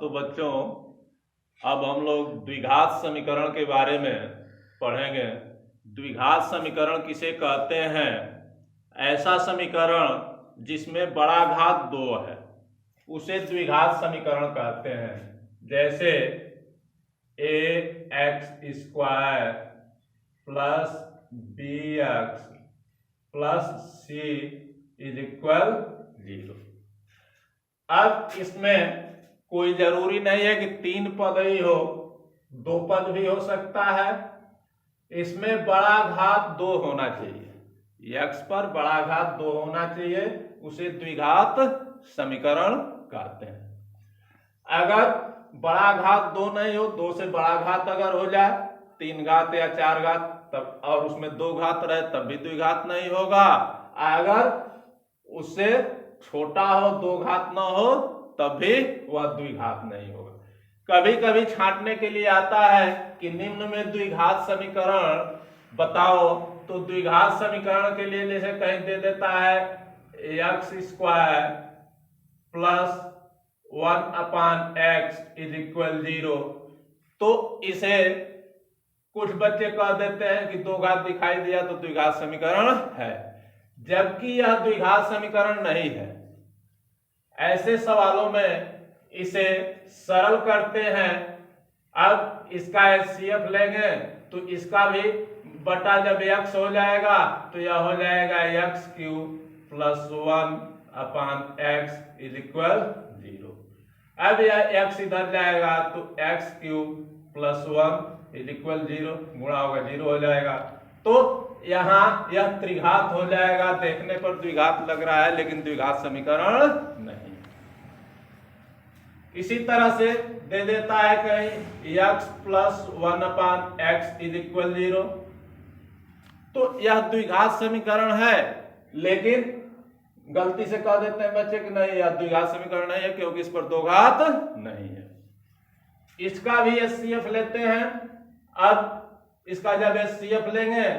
तो बच्चों अब हम लोग द्विघात समीकरण के बारे में पढ़ेंगे। द्विघात समीकरण किसे कहते हैं? ऐसा समीकरण जिसमें बड़ा घात 2 है उसे द्विघात समीकरण कहते हैं। जैसे ax square plus bx plus c is equal 0। अब इसमें कोई जरूरी नहीं है कि 3 पद ही हो, 2 पद भी हो सकता है। इसमें बड़ा घात 2 होना चाहिए, x पर बड़ा घात 2 होना चाहिए, उसे द्विघात समीकरण कहते हैं। अगर बड़ा घात 2 नहीं हो, 2 से बड़ा घात अगर हो जाए 3 घात या 4 घात तब, और उसमें 2 घात रहे तब भी द्विघात नहीं होगा। अगर उससे छोटा हो, 2 घात न हो तब भी वह द्विघात नहीं होगा। कभी कभी छांटने के लिए आता है कि निम्न में द्विघात समीकरण बताओ, तो द्विघात समीकरण के लिए जैसे कहीं दे देता है x square plus 1/x is equal 0, तो इसे कुछ बच्चे कह देते हैं कि 2 घात दिखाई दिया तो द्विघात समीकरण है, जबकि यह द्विघात समीकरण नहीं है। ऐसे सवालों में इसे सरल करते हैं। अब इसका HCF लेंगे तो इसका भी बटा जब x हो जाएगा तो यह हो जाएगा x³ plus 1/x is equal 0। अब यह x इधर जाएगा तो x³ प्लस 1 इज इक्वल 0, गुणा होगा 0 हो जाएगा। तो यहाँ यह त्रिघात हो जाएगा। देखने पर द्विघात लग रहा है लेकिन द्विघात समीकरण नहीं। इसी तरह से दे देता है कहीं x plus 1/x is equal 0, तो यह द्विघात समीकरण है, लेकिन गलती से कह देते हैं बच्चे कि नहीं यह द्विघात समीकरण नहीं है क्योंकि इस पर 2 घात नहीं है। इसका भी HCF लेते हैं। अब इसका जब HCF लेंगे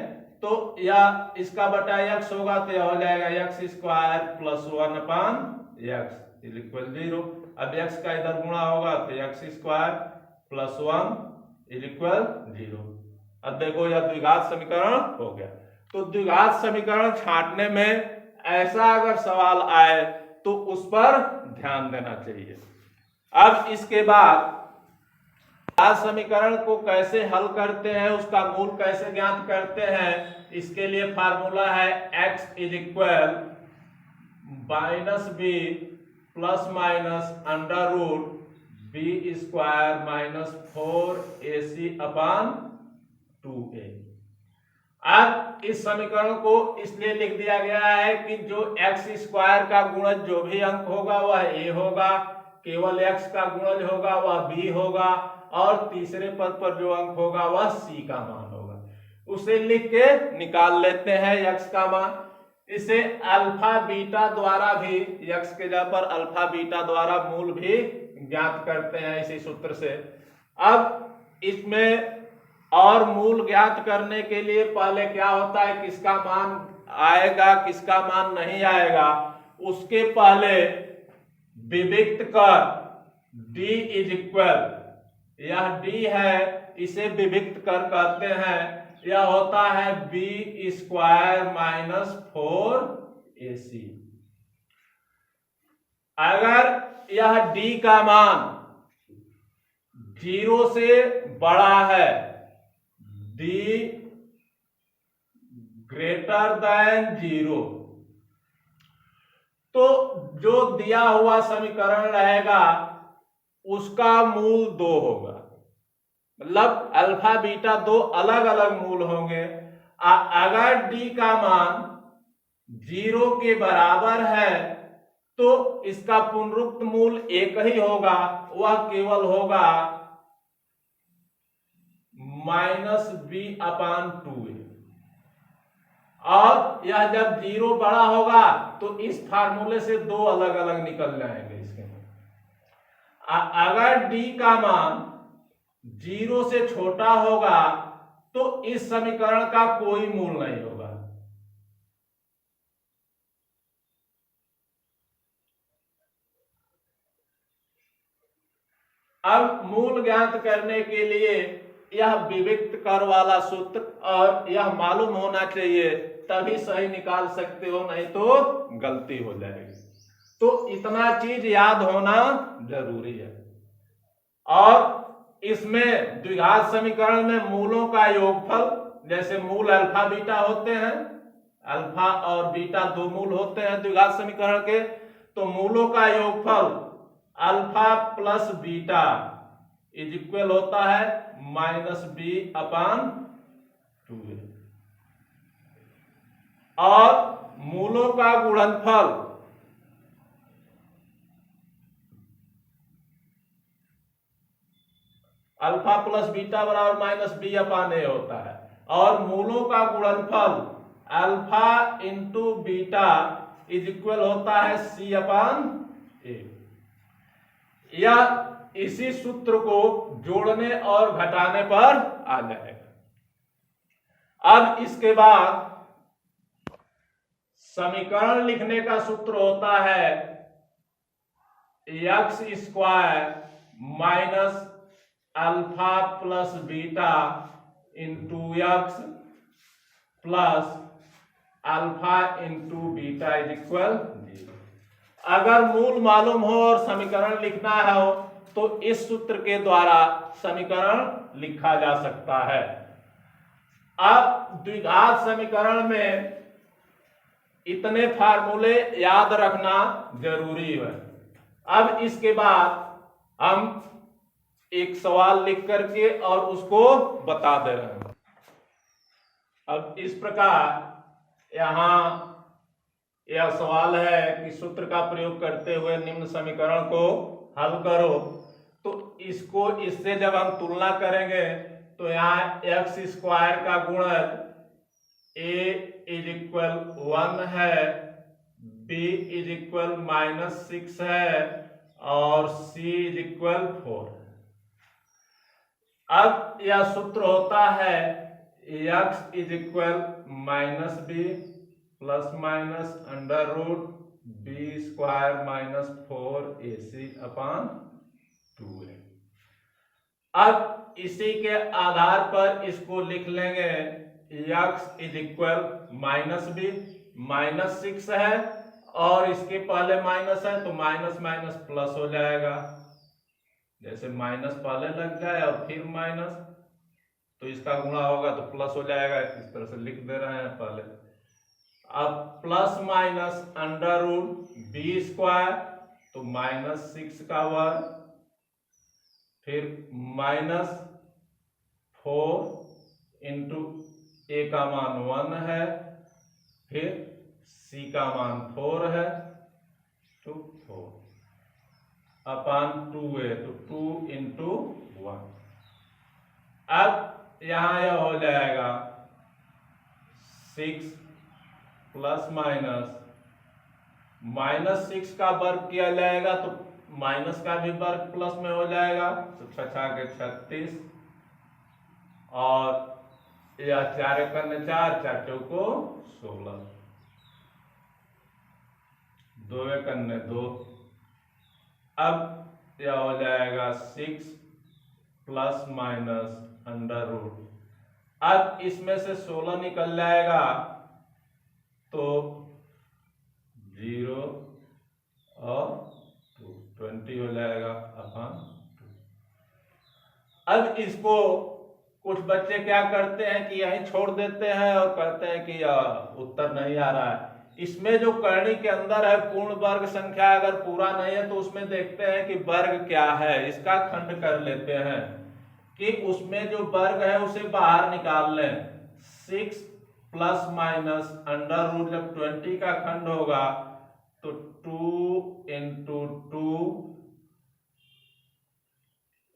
तो यह इसका बटा x होगा तो यह हो जाएगा x square plus 1/x is equal 0। अब x का इधर गुणा होगा तो x square plus 1 is equal 0। अब देखो यह द्विघात समीकरण हो गया। तो द्विघात समीकरण छांटने में ऐसा अगर सवाल आए तो उस पर ध्यान देना चाहिए। अब इसके बाद द्विघात समीकरण को कैसे हल करते हैं, उसका मूल कैसे ज्ञात करते हैं, इसके लिए फार्मूला है x is equal -b plus minus under root b square minus 4ac/2a। अब इस समीकरण को इसलिए लिख दिया गया है कि जो x स्क्वायर का गुणज जो भी अंक होगा वह a होगा, केवल x का गुणज होगा वह b होगा, और तीसरे पद पर जो अंक होगा वह c का मान होगा। उसे लिख के निकाल लेते हैं x का मान। इसे अल्फा बीटा द्वारा भी, x के जगह पर अल्फा बीटा द्वारा मूल भी ज्ञात करते हैं इसी सूत्र से। अब इसमें और मूल ज्ञात करने के लिए पहले क्या होता है, किसका मान आएगा किसका मान नहीं आएगा, उसके पहले विविक्त कर d इज इक्वल, यह d है इसे विविक्त कर कहते हैं। यह होता है b स्क्वायर माइनस 4ac। अगर यह d का मान 0 से बड़ा है, d ग्रेटर देन 0, तो जो दिया हुआ समीकरण रहेगा उसका मूल 2 होगा। मतलब अल्फा बीटा 2 अलग अलग मूल होंगे। अगर d का मान 0 के बराबर है तो इसका पुनरुक्त मूल एक ही होगा, वह केवल होगा -b/2a। और यह जब 0 बड़ा होगा तो इस फार्मूले से 2 अलग अलग निकल जाएंगे इसके। अगर d का मान 0 से छोटा होगा तो इस समीकरण का कोई मूल नहीं होगा। अब मूल ज्ञात करने के लिए यह विविक्त कर वाला सूत्र और यह मालूम होना चाहिए, तभी सही निकाल सकते हो, नहीं तो गलती हो जाएगी। तो इतना चीज याद होना जरूरी है। और इसमें द्विघात समीकरण में मूलों का योगफल, जैसे मूल अल्फा बीटा होते हैं, अल्फा और बीटा दो मूल होते हैं द्विघात समीकरण के, तो मूलों का योगफल alpha plus beta is equal होता है -b/2a, और मूलों का गुणनफल अल्फा प्लस बीटा बराबर -b/a होता है, और मूलों का गुणनफल alpha into beta is equal होता है c/a। यह इसी सूत्र को जोड़ने और घटाने पर आ जाएगा। अब इसके बाद समीकरण लिखने का सूत्र होता है x² minus alpha plus beta into x plus alpha into beta is equal 0। अगर मूल मालूम हो और समीकरण लिखना हो तो इस सूत्र के द्वारा समीकरण लिखा जा सकता है। अब द्विघात समीकरण में इतने फार्मूले याद रखना जरूरी है। अब इसके बाद हम एक सवाल लिख करके और उसको बता दे रहे हैं। अब इस प्रकार यहां यह सवाल है कि सूत्र का प्रयोग करते हुए निम्न समीकरण को हल करो। तो इसको इससे जब हम तुलना करेंगे तो यहाँ x² का गुणज a इज इक्वल 1 है, b इज इक्वल -6 है और c इज इक्वल 4। अब यह सूत्र होता है x is equal -b plus minus under root b² -4ac/2a। अब इसी के आधार पर इसको लिख लेंगे x इज इक्वल -b, -6 है और इसके पहले माइनस है तो माइनस माइनस प्लस हो जाएगा। जैसे माइनस पहले लग जाए और फिर माइनस तो इसका गुणा होगा तो प्लस हो जाएगा, इस तरह से लिख दे रहे हैं पहले। अब plus minus under root b² तो -6 का वर्ग, फिर -4 इंटू a का मान 1 है, फिर c का मान 4 है तो 4/2a तो 2 इंटू 1। अब यहां यह हो जाएगा 6 प्लस -6 का वर्ग किया जाएगा तो माइनस का भी वर्ग प्लस में हो जाएगा तो 6 के 36 और यह 4 × 4, 4 चौको 16, 2 × 2। अब यह हो जाएगा 6 प्लस माइनस अंडर रूट। अब इसमें से 16 निकल जाएगा तो 0 और 20 हो जाएगा /2। अब इसको कुछ बच्चे क्या करते हैं कि यहीं छोड़ देते हैं और कहते हैं कि उत्तर नहीं आ रहा है। इसमें जो करनी के अंदर है पूर्ण वर्ग संख्या अगर पूरा नहीं है तो उसमें देखते हैं कि वर्ग क्या है, इसका खंड कर लेते हैं कि उसमें जो वर्ग है उसे बाहर निकाल लें। 6 प्लस माइनस अंडर रूट जब 20 का खंड होगा तो 2 इंटू 2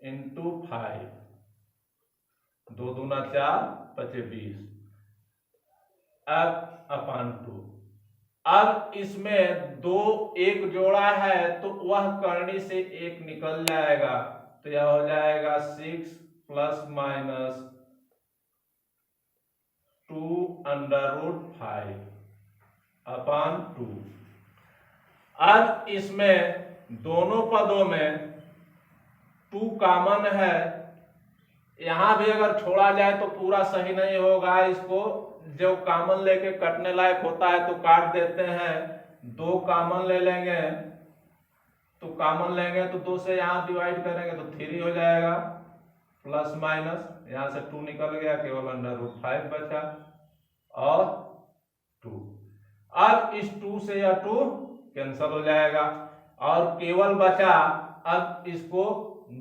इंटू 5, 2 दूना 4, 5 20 अब/2। अब इसमें 2 एक जोड़ा है तो वह करनी से एक निकल जाएगा तो यह हो जाएगा 6 प्लस माइनस 2 अंडर रूट 5/2। अब इसमें दोनों पदों में 2 कॉमन है, यहां भी अगर छोड़ा जाए तो पूरा सही नहीं होगा, इसको जो कॉमन लेके कटने लायक होता है तो काट देते हैं। 2 कॉमन ले लेंगे, तो कॉमन लेंगे तो 2 से यहां डिवाइड करेंगे तो 3 हो जाएगा, प्लस माइनस यहां से 2 निकल गया, केवल √5 बचा और 2। अब इस 2 से यह 2 कैंसिल हो जाएगा और केवल बचा, अब इसको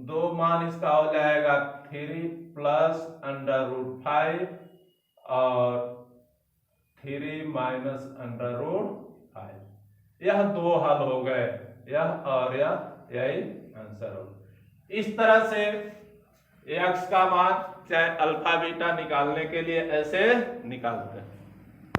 2 मान इसका हो जाएगा 3 प्लस √5 और 3 माइनस √5। यह 2 हल हो गए, यह और यही आंसर हो। इस तरह से x का मान चाहे अल्फा बीटा निकालने के लिए ऐसे निकालते हैं।